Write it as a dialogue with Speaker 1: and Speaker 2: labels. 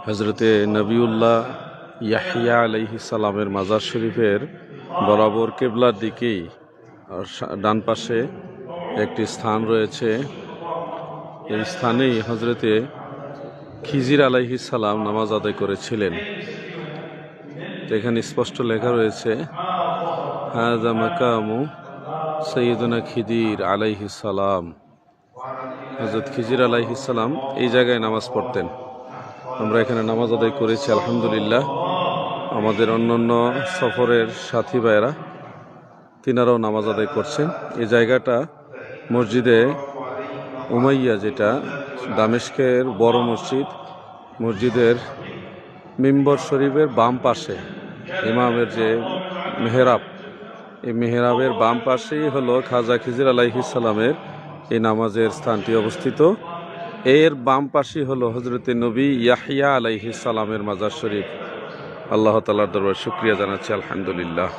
Speaker 1: হজরতে নবিউল্লাহ ইয়াহিয়া আলাইহিস সালামের মাজার শরীফের বরাবর কেবলার দিকেই ডান পাশে একটি স্থান রয়েছে। এই স্থানেই হজরতে খিজির আলাইহিস সালাম নামাজ আদায় করেছিলেন। এখানে স্পষ্ট লেখা রয়েছে, হাযা মাকামু সাইয়্যিদুনা খিদির আলাইহিস সালাম। হযরত খিজির আলাইহিস সালাম এই জায়গায় নামাজ পড়তেন। আমরা এখানে নামাজ আদায় করেছি আলহামদুলিল্লাহ। আমাদের অন্যান্য সফরের সাথী ভাইয়েরা তিনারাও নামাজ আদায় করছেন। এই জায়গাটা মসজিদে উমাইয়া, যেটা দামেস্কের বড় মসজিদের মিম্বর শরীফের বাম পাশে ইমামের যে মেহরাব, এই মেহরাবের বাম পাশেই হলো খাজা খিজির আলাইহিস সালামের এই নামাজের স্থানটি অবস্থিত। এর বাম পাশেই হলো হজরতে নবী ইয়াহিয়া আলাইহিস সালামের মাজার শরীফ। আল্লাহ তাআলার দরবারে শুকরিয়া জানাচ্ছি আলহামদুলিল্লাহ।